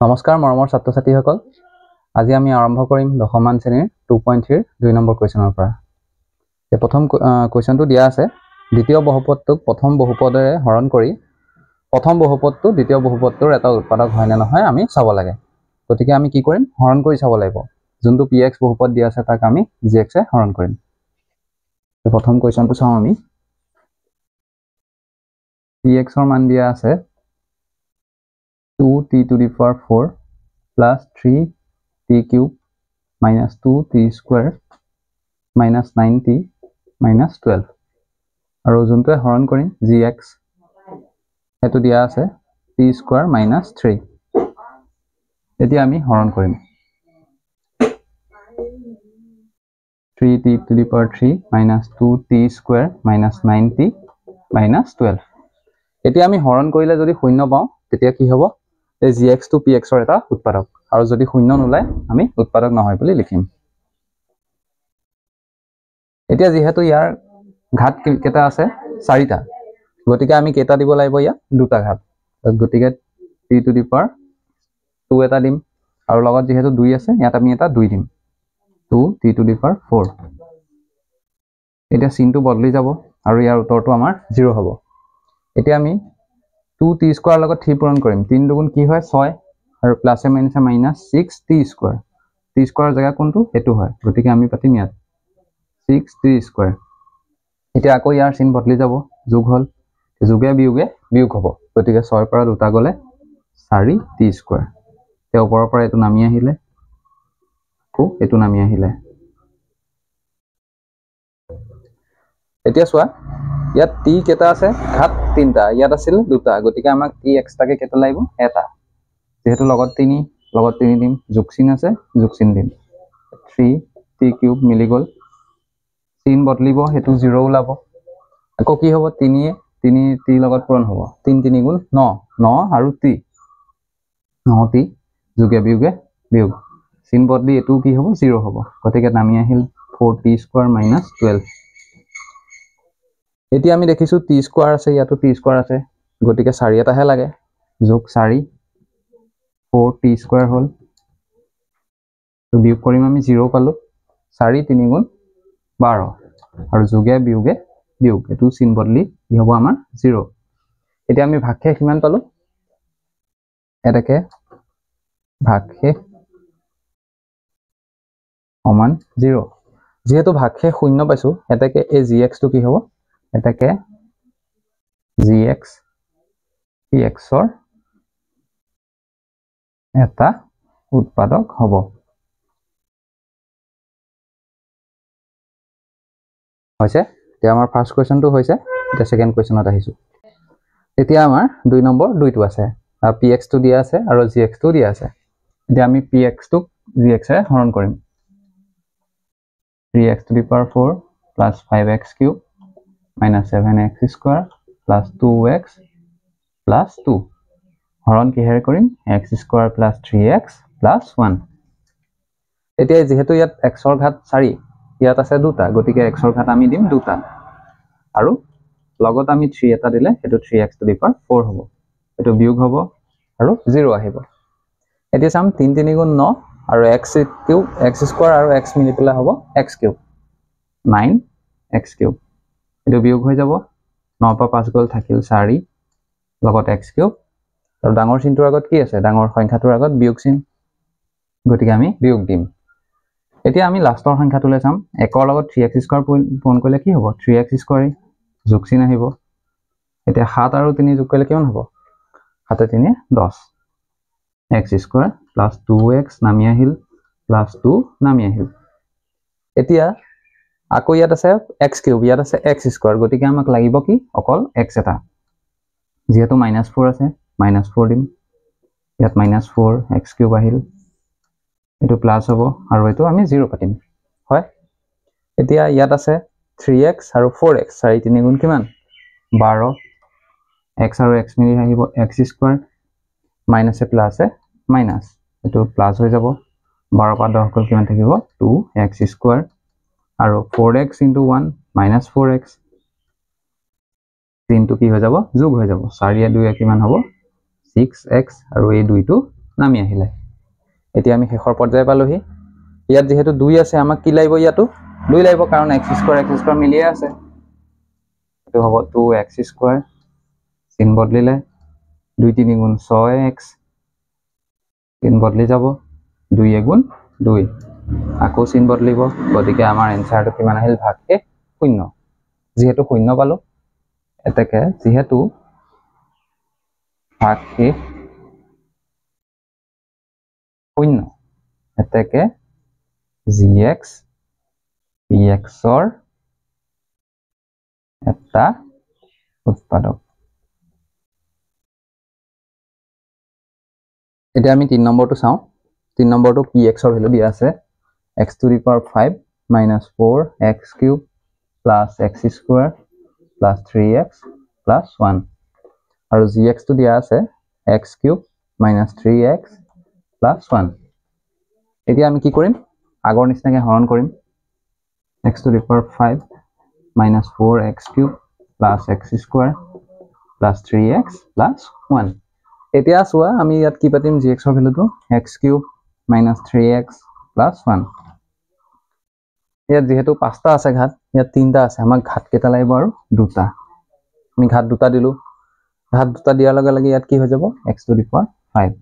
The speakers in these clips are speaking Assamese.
নমস্কাৰ মৰমৰ ছাত্ৰ ছাত্ৰীসকল আজি আমি আৰম্ভ কৰিম দশমান শ্ৰেণীৰ 2.3 2 নম্বৰ কোৱেশ্যনৰ পৰা এই প্ৰথম কোৱেশ্যনটো দিয়া আছে দ্বিতীয় বহুপদটোক প্ৰথম বহুপদৰে হৰণ কৰি প্ৰথম বহুপদটো দ্বিতীয় বহুপদটোৰ এটা উৎপাদক হয় নে নহয় আমি চাব লাগে গতিকে আমি কি কৰিম হৰণ কৰি চাব লাগিব যোনটো px বহুপদ দিয়া আছে তাক আমি gx এ হৰণ কৰিম এই প্ৰথম কোৱেশ্যনটো চাও আমি px ৰ মান দিয়া আছে 2t to the power 4 plus 3t cube minus 2t square minus 9t minus 12 আৰু যোনটো হৰণ কৰিম gx হেতু দিয়া আছে t square minus 3 এতিয়া আমি হৰণ কৰিম 3t to the power 3 minus 2t square minus 9t minus 12 এতিয়া আমি হৰণ কৰিলে যদি শূন্য পাওঁ তেতিয়া কি হ'ব এই gx to px ৰ এটা উৎপাদক আৰু যদি শূন্য নোলায় আমি উৎপাদক নহয় বুলি লিখিম এতিয়া যেহেতু ইয়াৰ ঘাত কেটা আছে 4টা গতিকে আমি কেটা দিব লাগিব ইয়া দুটা ঘাত গতিকে t to the power 2 এটা দিম আৰু লগত যেহেতু 2 আছে ইয়াত আমি এটা 2 দিম 2t to the power 4 এতিয়া চিনটো বদলি যাব আৰু ইয়াৰ উত্তৰটো আমাৰ 0 হ'ব এতিয়া আমি 2t square লগত 3 পূৰণ কৰিম 3 দুগুণ কি হয় 6 আৰু প্লাস এ minus 6t square t square জায়গা কোনটো এটো হয় গতিকে আমি পাতিম ইয়াত 6t square এতিয়া আকৌ ইয়াৰ চিন বদলি যাব যোগ হল যোগে বিয়োগ হ'ব গতিকে 6 পৰা দুটা গলে 4t square তে ওপৰৰ পৰা এটো নামি আহিলে কো এটো নামি আহিলে এতিয়া চোৱা ইয়াত t কেটা আছে ঘাত 3টা ইয়াত আছিল দুটা গতিকে আমাক t এক্সট্ৰাকে কেটা লাগিব এটা যেহেতু লগত 3 দিম যোগচিন আছে যোগচিন দিম 3t কিউব মিলি গল চিন বদলিব হেতু 0 ওলাব আকৌ কি হ'ব 3 t লগত পূৰণ হ'ব 3 3 গুণ 9 আৰু t 9t যোগে বিয়োগ চিন বদলি এটো কি হ'ব 0 হ'ব গতিকে নামি আহিল 4t square minus 12 এতিয়া আমি দেখিছো t square আছে ইয়াতো t square আছে গতিকে 4 এটাহে লাগে যোগ 4 4t square হল তো বিয়োগ কৰিম আমি 0 পালো 4 3 গুণ 12 আৰু যোগে বিয়োগ এটো চিন বদলি কি হ'ব আমাৰ 0 এতিয়া আমি ভাগশেষ কিমান পালো এটাকে ভাগশেষ সমান 0 যেহেতু ভাগশেষ শূন্য পাইছো এটাকে এই gx টো কি হ'ব এটাকে gx px ৰ এটা উৎপাদক হ'ব হৈছে এতিয়া আমাৰ ফাৰ্স্ট কোৱেশ্যনটো হৈছে এটা সেকেন্ড কোৱেশ্যনত আহিছো এতিয়া আমাৰ 2 নম্বৰ 2টো আছে আৰু px টো দিয়া আছে আৰু gx টো দিয়া আছে এতিয়া আমি px টো gx এ হৰণ কৰিম 3x to the power 4 plus 5x cube minus 7x square plus 2x plus 2 হৰণ কিহেৰে কৰিম x square plus 3x plus 1 এতিয়া যেহেতু ইয়াত x ৰ ঘাত 4 ইয়াত আছে দুটা গতিকে x ৰ ঘাত আমি দিম দুটা আৰু লগত আমি 3 এটা দিলে এটো 3x to the power 4 হ'ব এটো বিয়োগ হ'ব আৰু 0 আহিব এতিয়া সাম 3 3 গুণ 9 আৰু x কিউব x স্কয়াৰ আৰু x মিলি পেলা হ'ব x কিউব 9x কিউব এটো বিয়োগ হৈ যাব 9 পৰা 5 গল থাকিল 4 লগত x কিউব আৰু ডাঙৰ চিনটোৰ আগত কি আছে ডাঙৰ সংখ্যাটোৰ আগত বিয়োগ চিন গতিকে আমি বিয়োগ দিম এতিয়া আমি লাষ্টৰ সংখ্যাটোলে চাম 1 ৰ লগত 3x স্কয়াৰ পূৰণ কৰিলে কি হ'ব 3x স্কয়াৰ যোগ চিন আহিব এতিয়া 7 আৰু 3 যোগ কৰিলে কিমান হ'ব 7 3 10 x square plus 2x নামি আহিল plus 2 নামি আহিল এতিয়া আকৌ ইয়াত আছে x কিউব ইয়াত আছে x স্কয়াৰ গতিকে আমাক লাগিব কি অকল x এটা যেহেতু -4 আছে -4 দিম ইয়াত -4 x কিউব আহিল এটো প্লাস হ'ব আৰু এটো আমি 0 পাতিম হয় এতিয়া ইয়াত আছে 3x আৰু 4x 4 3 গুণ কিমান 12 x আৰু x মিলি আহিব x স্কয়াৰ মাইনাস এ প্লাস এ মাইনাস এটো প্লাস হৈ যাব 12 পৰা 10 গল কিমান থাকিব 2x স্কয়াৰ আৰু 4x * 1 -4x 3 টো কি হৈ যাব যোগ হৈ যাব 4 2 কিমান হ'ব 6x আৰু এই 2 টো নামি আহিলে এতিয়া আমি শেষৰ পৰ্যায় পালোহি ইয়াত যেহেতু 2 আছে আমাক কি লাগিব ইয়াতো 2 লাগিব কাৰণ x স্কয়াৰ মিলিয়ে আছে এটো হ'ব 2x স্কয়াৰ চিন বদলিলে 2 3 গুণ 6x চিন বদলি যাব 2 গুণ 2 আকৌ চিন বদলিব গতিকে আমাৰ এনসাৰটো কিমান আহিল ভাগকে 0 যেহেতু 0 পালো এতেকে যেহেতু ভাগকে 0 এতেকে gx px ৰ এটা উৎপাদক এতিয়া আমি 3 নম্বৰটো চাও 3 নম্বৰটো px ৰ ভ্যালু দিয়া আছে x to the power 5 minus 4x cube plus x square plus 3x plus 1 আৰু gx টো দিয়া আছে x cube minus 3x plus 1 এতিয়া আমি কি কৰিম আগৰ নিচিনাকৈ হৰণ কৰিম x to the power 5 minus 4x cube plus x square plus 3x plus 1 এতিয়া চোৱা আমি ইয়াত কি পাতিম gx ৰ ভ্যালুটো x cube minus 3x plus 1 ইয়াত যেহেতু 5টা আছে ঘাত ইয়াত 3টা আছে আমাক ঘাত কেটা লাগিব আৰু দুটা আমি ঘাত দুটা দিলু ঘাত দুটা দিয়াৰ লগে লগে ইয়াত কি হৈ যাব x to the power 5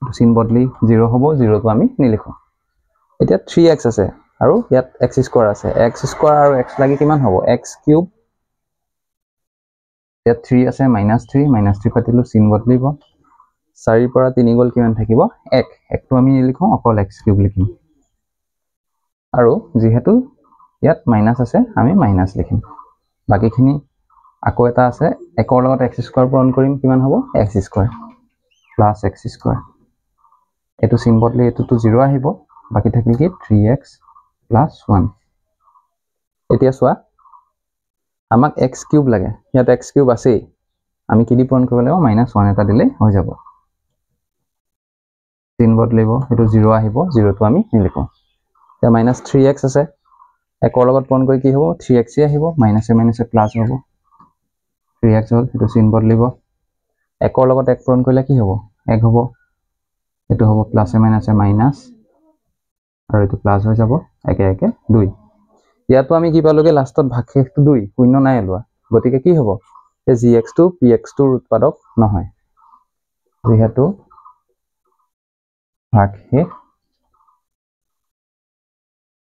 চিন বদলি 0 হ'ব 0 টো আমি নিলিখো এতিয়া 3x আছে আৰু ইয়াত x স্কয়াৰ আছে x স্কয়াৰ আৰু x লাগি কিমান হ'ব x কিউব ইয়াত 3 আছে -3 পাতিলো চিন বদলিব 4 পৰা 3 গল কিমান থাকিব 1 1 টো আমি নিলিখো অকল x কিউব লিখিম আৰু যেহেতু ইয়াত মাইনাস আছে আমি মাইনাস লিখিম বাকিখিনি আকৌ এটা আছে 1 ৰ লগত x স্কয়াৰ পূৰণ কৰিম কিমান হ'ব x square plus x square এটো চিন বদলি এটোটো 0 আহিব বাকি থাকিল কি 3x plus 1 এতিয়া চোৱা আমাক x কিউব লাগে ইয়াত x কিউব আছে আমি কি দি পূৰণ কৰিব লাগিব -1 এটা দিলে হৈ যাব চিন বদলিব এটো 0 আহিব 0 টো আমি নিলিখো এতিয়া -3x আছে 1 ৰ লগত পূৰণ কৰি কি হ'ব 3x আহিব মাইনাসে প্লাস হ'ব 3x হল এটো চিন বদলিব 1 ৰ লগত 1 পূৰণ কৰিলে কি হ'ব 1 হ'ব এটো হ'ব প্লাসে মাইনাসে মাইনাস আৰু এটো প্লাস হৈ যাব একে একে 2 ইয়াতো আমি কি পালোগে লাষ্টত ভাগশেষটো 2 শূন্য নাই এলোৱা গতিকে কি হ'ব এই gx টো px টোৰ উৎপাদক নহয় যেহেতু ভাগশেষ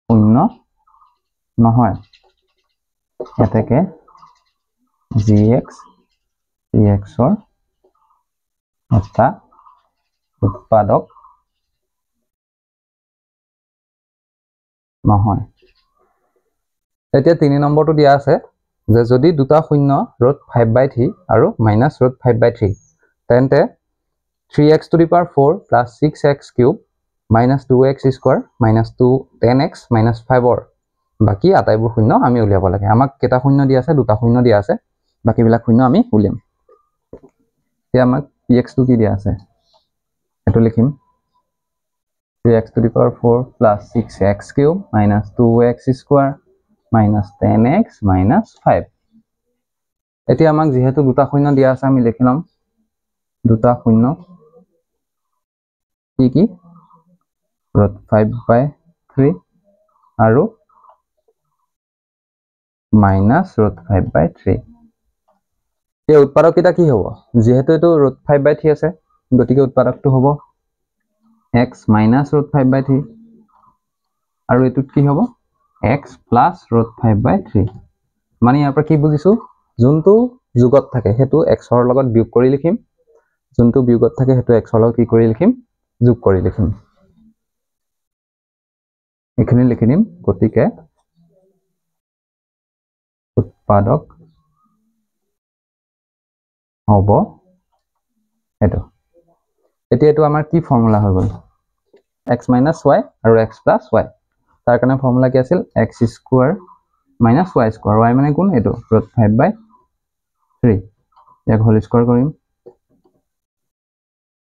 শূন্য নহয় এতেকে gx px ৰ এটা উৎপাদক নহয় এতিয়া 3 নম্বৰটো দিয়া আছে যে যদি দুটা শূন্য ৰুট 5/3 আৰু মাইনাস ৰুট 5/3 তেন্তে 3x to the power 4 plus 6x cube minus 2x square minus 10x minus 5 ৰ বাকি আটাইবোৰ শূন্য আমি উলিয়াব লাগে আমাক কেটা শূন্য দিয়া আছে দুটা শূন্য দিয়া আছে বাকি বিলাক শূন্য আমি উলিয়াম এতিয়া আমাক px টো কি দিয়া আছে এটো লিখিম 3x to the power 4 plus 6x cube minus 2x square minus 10x minus 5 এতিয়া আমাক যেহেতু দুটা শূন্য দিয়া আছে আমি লিখিলাম দুটা শূন্য কি root 5/3 আৰু minus root 5/3 এই উৎপাদক এটা কি হ'ব যেহেতু এটো root 5/3 আছে গতিকে উৎপাদকটো হ'ব x minus root 5/3 আৰু এটোত কি হ'ব x plus root 5/3 মানে ইয়াৰ পৰা কি বুজিছো যোনটো যুগত থাকে হেতু x ৰ লগত বিয়োগ কৰি লিখিম যোনটো বিয়োগত থাকে হেতু x ৰ লগত কি কৰি লিখিম যোগ কৰি লিখিম এখানে লিখি দিম গতিকে উৎপাদক হ'ব এটো এতিয়া এটো আমাৰ কি ফৰ্মুলা হৈ গল x minus y আৰু x plus y তাৰ কাৰণে ফৰ্মুলা কি আছিল x square minus y square y মানে কোন এটো root 5/3 ইয়াক হোল স্কয়াৰ কৰিম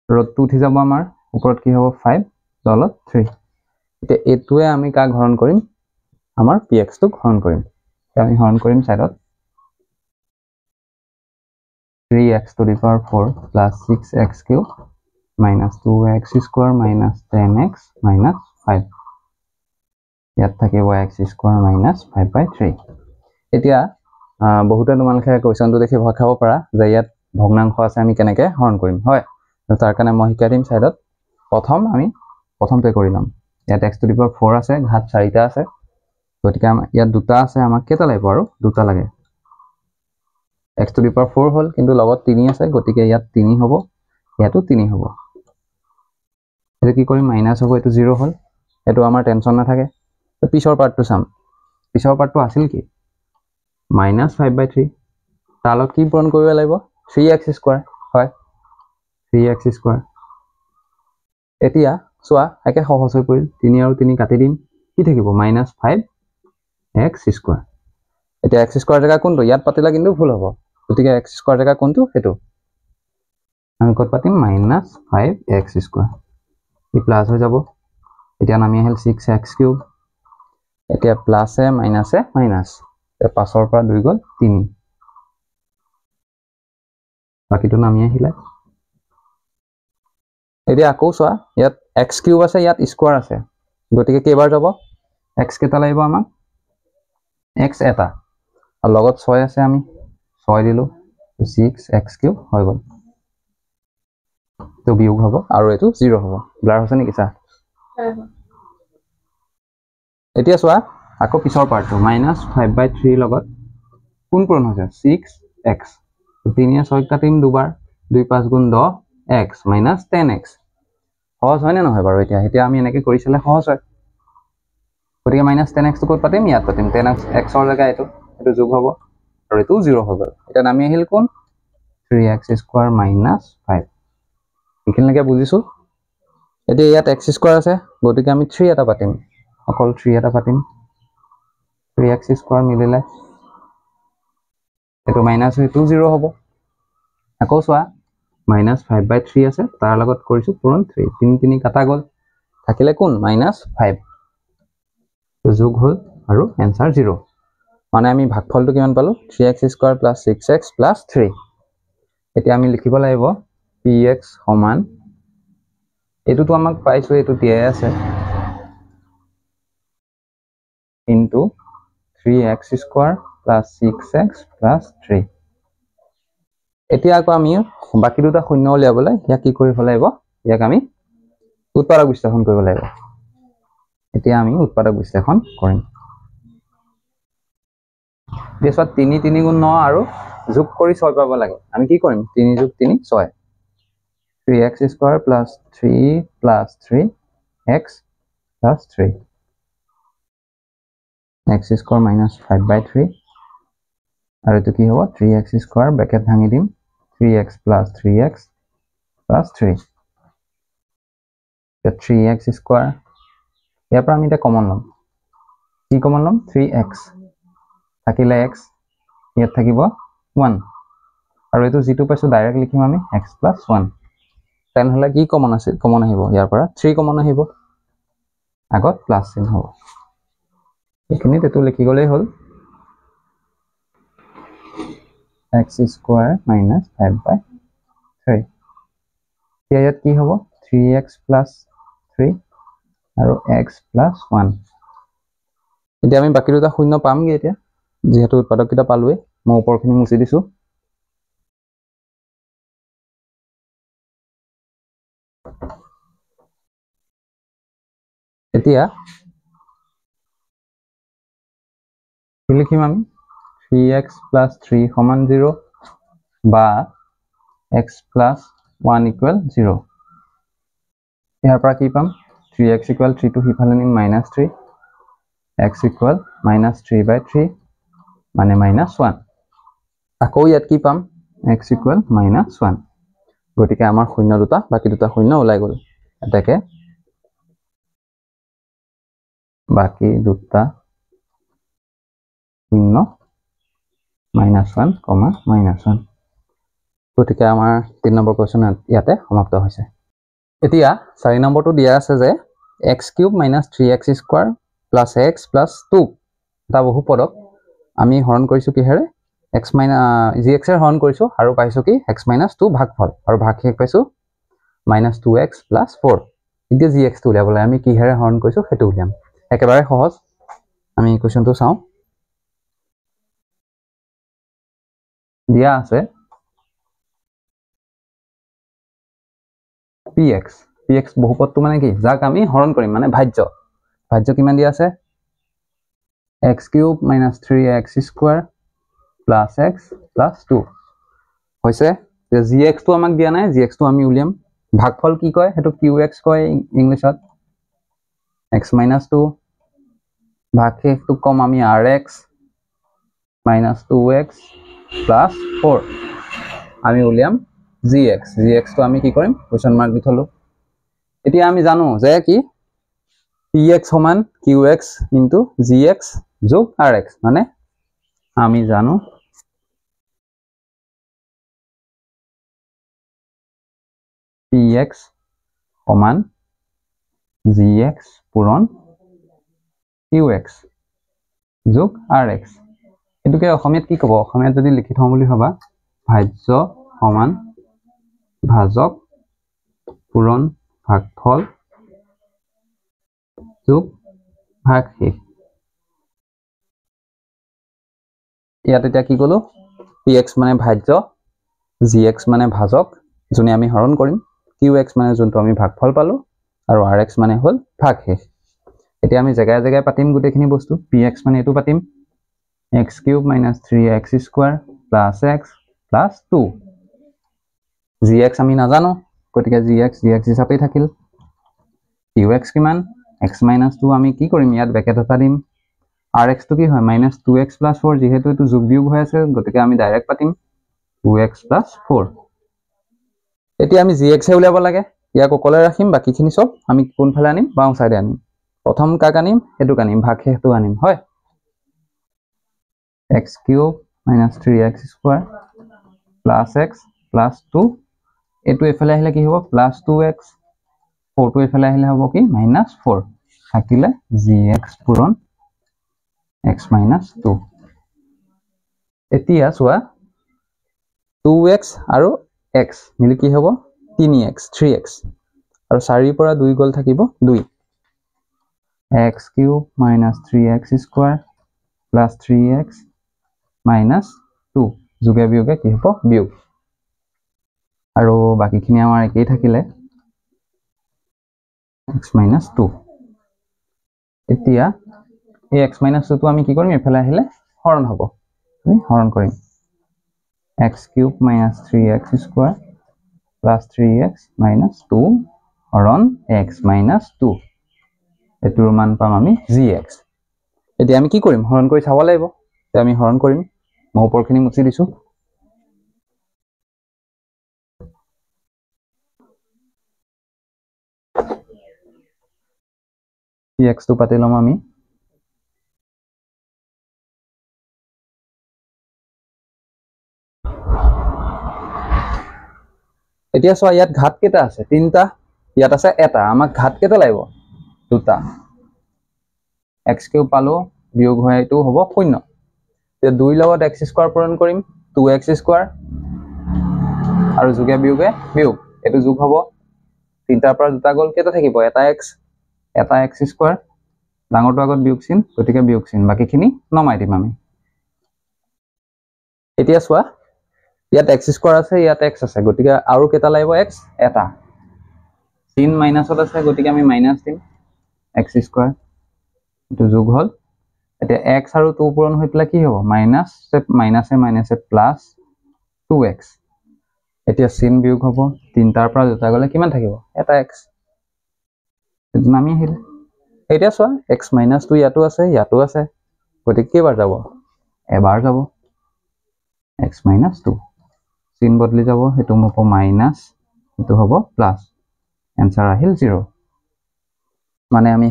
root 2 উঠি যাব আমাৰ ওপৰত কি হ'ব 5 তলত 3 এতিয়া এটোৱে আমি কাক হৰণ কৰিম আমাৰ px টোক হৰণ কৰিম আমি হৰণ কৰিম সাইডত 3x to the power 4 plus 6x cube minus 2x square minus 10x minus 5 ইয়াত থাকিব x square minus 5/3 এতিয়া বহুতে তোমালোকে কোৱেশ্চনটো দেখি ভয় খাব পাৰা যে ইয়াত ভগ্নাংশ আছে আমি কেনেকৈ হৰণ কৰিম হয় তাৰ কাৰণে মই শিকাই দিম সাইডত প্ৰথমতে কৰি লম ইয়াত x to the power 4 আছে ঘাত 4টা আছে গতিকে ইয়াত দুটা আছে আমাক কেটা লাগিব আৰু দুটা লাগে x to the power 4 হল কিন্তু লগত 3 আছে গতিকে ইয়াত 3 হ'ব ইয়াতো 3 হ'ব এটো কি কৰিম মাইনাস হ'ব এটো 0 হল এটো আমাৰ টেনচন নাথাকে তো পিছৰ পাৰ্টটো চাম পিছৰ পাৰ্টটো আছিল কি minus 5/3 তালত কি পূৰণ কৰিব লাগিব 3x square হয় 3x square এতিয়া সোয়া একে সহজ হৈ পৰিল 3 আৰু 3 কাটি দিম কি থাকিব minus 5x square এতিয়া x square জায়গা কোনটো ইয়াত পাতিলা কিন্তু ভুল হ'ব গতিকে x square জায়গা কোনটো হেতু আমি কত পাতিম minus 5x square ই প্লাস হৈ যাব এতিয়া নামি আহিল 6x cube এতিয়া প্লাস এ মাইনাস এ 5 ৰ পৰা 2 গল 3 বাকিটো নামি আহিলে এতিয়া আকৌ সোয়া ইয়াত x cube আছে ইয়াত স্কয়াৰ আছে গতিকে কেইবাৰ যাব x কেটা লাগিব আমাক x এটা আৰু লগত 6 আছে আমি 6 দিলো 6x cube হৈ গল তো বিয়োগ হ'ব আৰু এটো 0 হ'ব ব্লাৰ হৈছে নেকি সা এতিয়া সোয়া আকৌ পিছৰ পাৰ্টটো -5/3 লগত কোন পূৰণ হৈছে 6x 3 এ 6 কাটিম দুবাৰ 2 5 গুণ 10 x minus 10x সহজ হয় না নহয় বাৰু এতিয়া আমি এনেকৈ কৰিছিলে সহজ হয় গতিকে minus 10x তো কত পাতিম ইয়াত পাতিম 10x ৰ জায়গা এটো যোগ হ'ব আৰু এটো 0 হ'ব এটা নামি আহিল কোন 3x square minus 5 এখিনলৈকে বুজিছো এতিয়া ইয়াত x square আছে গতিকে আমি 3 এটা পাতিম অকল 3 এটা পাতিম 3x square মিলিলে এটো মাইনাস হৈ 0 হ'ব আকৌ সোয়া minus 5/3 আছে তাৰ লগত কৰিছো পূৰণ 3 3 কাটা গল থাকিলে কোন minus 5 তো যোগ হল আৰু आंसर 0 মানে আমি ভাগফলটো কিমান পালো 3x square plus 6x plus 3 এতিয়া আমি লিখিব লাগিব px সমান এটোটো আমাক পাইছো এটো দিয়াই আছে into 3x square plus 6x plus 3 এতিয়া আকৌ আমি বাকি দুটা শূন্য উলিয়াবলৈ ইয়া কি কৰিব লাগিব ইয়াক আমি উৎপাদক বিশ্লেষণ কৰিব লাগিব এতিয়া আমি উৎপাদক বিশ্লেষণ কৰিম দেশত 3 3 গুণ 9 আৰু যোগ কৰি 6 পাব লাগে আমি কি কৰিম 3 যোগ 3 6 3x square plus 3 plus 3x plus 3 x square minus 5/3 আৰু এটো কি হ'ব 3x square ব্ৰেকেট ভাঙি দিম 3x plus 3x plus 3 the 3x square ইয়াৰ পৰা আমি এটা কমন লম কি কমন লম 3x থাকিলে x ইয়াত থাকিব 1 আৰু এটো যেটো পাইছো ডাইৰেক্ট লিখিম আমি x plus 1 তেন হলে কি কমন আছে কমন আহিব ইয়াৰ পৰা 3 কমন আহিব আগত প্লাস চিন হ'ব এখিনি তেটো লিখি গলেই হল x square minus 5/3 ইয়াত কি হ'ব 3x plus 3 আৰু x plus 1 এতিয়া আমি বাকি দুটা শূন্য পামগে এতিয়া যেহেতু উৎপাদক কিটা পালোৱে মই উপৰখিনি মুছি দিছো এতিয়া কি লিখিম আমি 3x plus 3 সমান 0 বা x plus 1 equal 0 ইয়াৰ পৰা কি পাম 3x equal 3 to হিফালে নিম -3 x equal -3/3 মানে -1 আকৌ ইয়াত কি পাম x equal -1 গতিকে আমাৰ শূন্য দুটা বাকি দুটা শূন্য ওলাই গল এটাকে বাকি দুটা শূন্য -1, -1 গতিকে আমাৰ 3 নম্বৰ কোৱেশ্চন ইয়াতে সমাপ্ত হৈছে এতিয়া 4 নম্বৰটো দিয়া আছে যে x cube minus 3x square plus x plus 2 এটা বহুপদক আমি হৰণ কৰিছো কিহেৰে x minus gx এৰ হৰণ কৰিছো আৰু পাইছো কি x minus 2 ভাগফল আৰু ভাগশেষ পাইছো minus 2x plus 4 এতিয়া gx টো উলিয়াবলৈ আমি কিহেৰে হৰণ কৰিছো হেতু উলিয়াম একেবাৰে সহজ আমি ইকুৱেশনটো চাও দিয়া আছে px বহুপদটো মানে কি যাক আমি হৰণ কৰিম মানে ভাজ্য কিমান দিয়া আছে x cube minus 3x square plus x plus 2 হৈছে যে gx টো আমাক দিয়া নাই gx টো আমি উলিয়াম ভাগফল কি কয় হেতু qx কয় ইংলিশত x minus 2 ভাগশেষটো কম আমি rx minus 2x plus 4 আমি উলিয়াম gx টো আমি কি কৰিম কোৱেশ্চন মাৰ্ক দি থলো এতিয়া আমি জানো যে কি px সমান qx into gx যোগ rx মানে আমি জানো px সমান gx পূৰণ qx যোগ rx এটুকে অসমীয়াত কি ক'ব অসমীয়াত যদি লিখি থওঁ বুলি ভাবা ভাজ্য সমান ভাজক পূৰণ ভাগফল যোগ ভাগশেষ ইয়াত এতিয়া কি ক'লো px মানে ভাজ্য gx মানে ভাজক যোনে আমি হৰণ কৰিম qx মানে যোনটো আমি ভাগফল পালো আৰু rx মানে হল ভাগশেষ এতিয়া আমি জায়গায় জায়গায় পাতিম গুটেখিনি বস্তু px মানে এটো পাতিম x cube minus 3x square plus x plus 2 gx আমি নাজানো গতিকে gx হিচাপে থাকিল qx কিমান x minus 2 আমি কি কৰিম ইয়াত ব্ৰেকেট এটা দিম rx তো কি হয় minus 2x plus 4 যেহেতু এটো যোগ বিয়োগ হৈ আছে গতিকে আমি ডাইৰেক্ট পাতিম 2x plus 4 এতিয়া আমি gx এ উলিয়াব লাগে ইয়াক অকলে ৰাখিম বাকিখিনি সব আমি কোনফালে আনিম বাওঁ সাইডে আনিম প্ৰথম কাক আনিম হেতুক আনিম ভাগশেষটো আনিম হয় x cube minus 3x square plus x plus 2 এটো এফালে আহিলে কি হ'ব plus 2x 4 টো এফালে আহিলে হ'ব কি minus 4 থাকিলে gx পূৰণ x minus 2 এতিয়া চোৱা 2x আৰু x মিলি কি হ'ব 3x 3x আৰু 4 ৰ পৰা 2 গল থাকিব 2 x cube minus 3x square plus 3x minus 2 যোগে বিয়োগে কি হ'ব বিয়োগ আৰু বাকিখিনি আমাৰ একেই থাকিলে x minus 2 এতিয়া এই x minus 2 টো আমি কি কৰিম এফালে আহিলে হৰণ হ'ব আমি হৰণ কৰিম x cube minus 3x square plus 3x minus 2 হৰণ x minus 2 এটোৰ মান পাম আমি gx এতিয়া আমি কি কৰিম হৰণ কৰি চাব লাগিব তে আমি হৰণ কৰিম মই ওপৰখিনি মুছি দিছো x টো পাতি লম আমি এতিয়া চোৱা ইয়াত ঘাত কেটা আছে তিনটা ইয়াত আছে এটা আমাক ঘাত কেটা লাগিব দুটা x কিউব পালো বিয়োগ হয় এটো হ'ব 0 তে 2 লগত x স্কয়াৰ পূৰণ কৰিম 2x স্কয়াৰ আৰু যোগে বিয়োগে বিয়োগ এটো যোগ হ'ব তিনটাৰ পৰা দুটা গল কেটা থাকিব এটা x স্কয়াৰ ডাঙৰটো আগত বিয়োগ চিন গতিকে বিয়োগ চিন বাকিখিনি নমাই দিম আমি এতিয়া চোৱা ইয়াত x স্কয়াৰ আছে ইয়াত x আছে গতিকে আৰু কেটা লাগিব x এটা চিন মাইনাসত আছে গতিকে আমি মাইনাস দিম x স্কয়াৰ এটো যোগ হল এতিয়া x আৰু 2 পূৰণ হৈ পেলাই কি হ'ব মাইনাসে প্লাস 2x এতিয়া চিন বিয়োগ হ'ব তিনটাৰ পৰা দুটা গলে কিমান থাকিব এটা x এটো নামি আহিলে এতিয়া চোৱা x minus 2 ইয়াতো আছে গতিকে কেবাৰ যাব এবাৰ যাব x minus 2 চিন বদলি যাব হেতু হ'ব মাইনাস হেতু হ'ব প্লাস आंसर আহিল 0 মানে আমি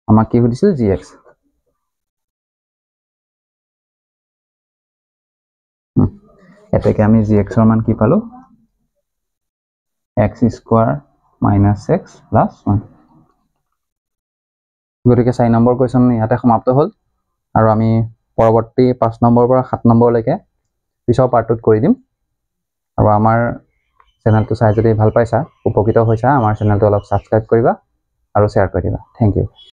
আমাক কি হদিছিল gx এটাকে আমি gx এর মান কি পালো x square minus x plus 1 গতিকে 4 নম্বৰ কোৱেশ্চন ইয়াতে সমাপ্ত হল আৰু আমি পৰৱৰ্তী 5 নম্বৰ পৰা 7 নম্বৰ লৈকে পিছৰ পাৰ্টত কৰি দিম আৰু আমাৰ চেনেলটো চাই যদি ভাল পাইছা উপকৃত হৈছা আমাৰ চেনেলটো অলপ ছাবস্ক্ৰাইব কৰিবা আৰু শ্বেয়াৰ কৰি দিবা। Thank U.